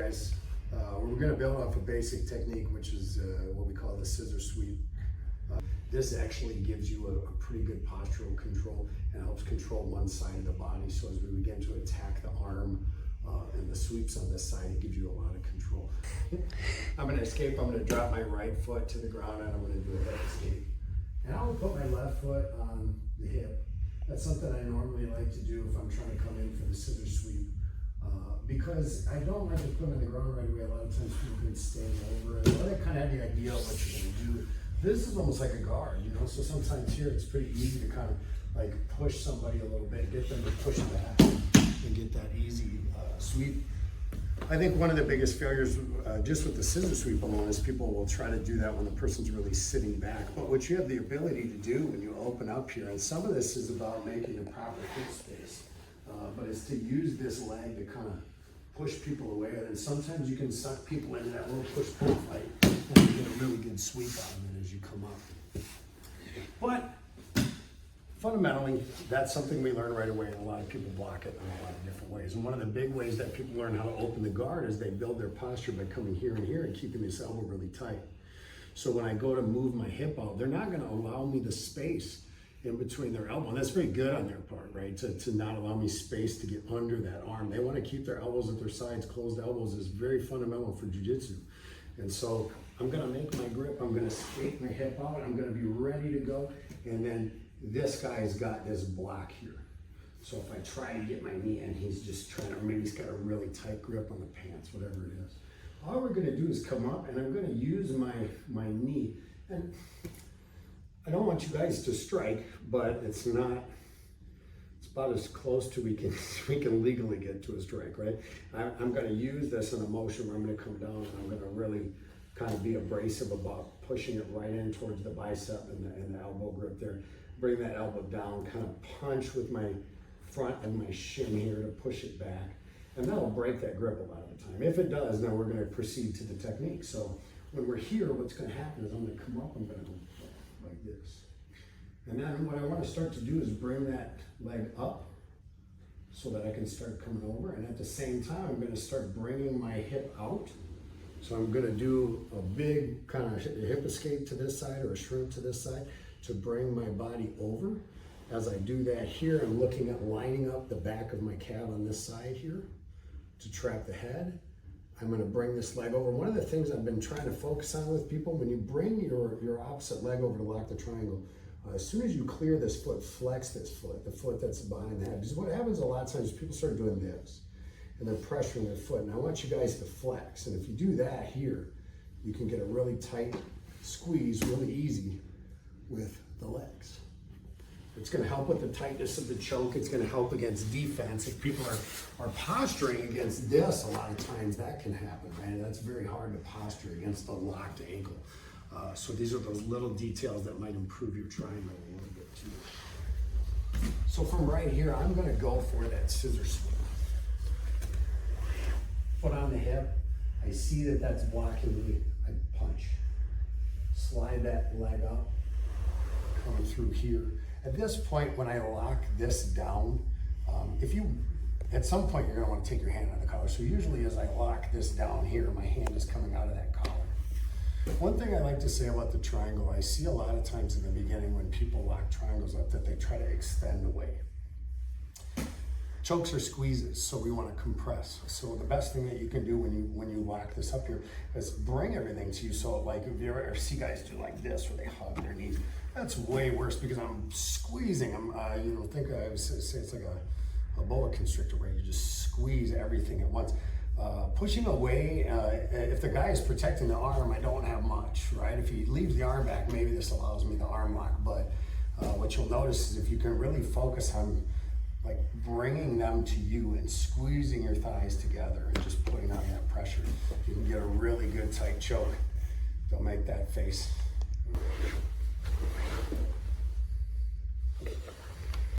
guys. We're going to build off a basic technique, which is what we call the scissor sweep. This actually gives you a pretty good postural control and helps control one side of the body. So as we begin to attack the arm and the sweeps on this side, it gives you a lot of control. I'm going to escape. I'm going to drop my right foot to the ground and I'm going to do a head escape. And I'll put my left foot on the hip. That's something I normally like to do if I'm trying to come in for the scissor sweep. Because I don't like to put on the ground right away. A lot of times people can stand over it. I want to kind of have the idea of what you're going to do. This is almost like a guard, you know, so sometimes here it's pretty easy to kind of like push somebody a little bit, get them to push back and get that easy sweep. I think one of the biggest failures just with the scissor sweep alone is people will try to do that when the person's really sitting back. But what you have the ability to do when you open up here, and some of this is about making a proper hip space, but it's to use this leg to kind of push people away, and sometimes you can suck people into that little push-pull fight and you get a really good sweep out of it as you come up. But fundamentally, that's something we learn right away, and a lot of people block it in a lot of different ways. And one of the big ways that people learn how to open the guard is they build their posture by coming here and here and keeping this elbow really tight. So when I go to move my hip out, they're not going to allow me the space in between their elbow. And that's very good on their part, right? To not allow me space to get under that arm. They want to keep their elbows at their sides. Closed elbows is very fundamental for jiu-jitsu. And so I'm going to make my grip. I'm going to skate my hip out. I'm going to be ready to go. And then this guy's got this block here. So if I try to get my knee in, he's just trying to, maybe he's got a really tight grip on the pants, whatever it is. All we're going to do is come up, and I'm going to use my knee. And I don't want you guys to strike, but it's not, it's about as close to we can legally get to a strike, right? I'm going to use this in a motion where I'm going to come down and I'm going to really kind of be abrasive about pushing it right in towards the bicep and the elbow grip there. Bring that elbow down, kind of punch with my front and my shin here to push it back. And that'll break that grip a lot of the time. If it does, now we're going to proceed to the technique. So when we're here, what's going to happen is I'm going to come up, I'm going to go like this. And then what I want to start to do is bring that leg up so that I can start coming over. And at the same time, I'm going to start bringing my hip out. So I'm going to do a big kind of hip escape to this side or a shrimp to this side to bring my body over. As I do that here, I'm looking at lining up the back of my calf on this side here to trap the head. I'm going to bring this leg over. One of the things I've been trying to focus on with people, when you bring your opposite leg over to lock the triangle, as soon as you clear this foot, flex this foot, the foot that's behind the head. Because what happens a lot of times is people start doing this and they're pressuring their foot. And I want you guys to flex. And if you do that here, you can get a really tight squeeze really easy with the legs. It's going to help with the tightness of the choke. It's going to help against defense. If people are posturing against this, a lot of times that can happen, right? That's very hard to posture against the locked ankle. So these are those little details that might improve your triangle a little bit too. So from right here, I'm going to go for that scissor sweep. Foot on the hip. I see that that's blocking me. I punch. Slide that leg up. Coming through here. At this point, when I lock this down, at some point you're going to want to take your hand out of the collar. So usually as I lock this down here, my hand is coming out of that collar. One thing I like to say about the triangle, I see a lot of times in the beginning when people lock triangles up that they try to extend away. Chokes are squeezes, so we want to compress. So the best thing that you can do when you lock this up here is bring everything to you. So like if you ever see guys do like this, where they hug their knees, that's way worse because I'm squeezing them. Think I would say it's like a boa constrictor where you just squeeze everything at once. Pushing away, if the guy is protecting the arm, I don't have much, right? If he leaves the arm back, maybe this allows me the arm lock, but what you'll notice is if you can really focus on like bringing them to you and squeezing your thighs together and just putting on that pressure, you can get a really good tight choke. They'll make that face.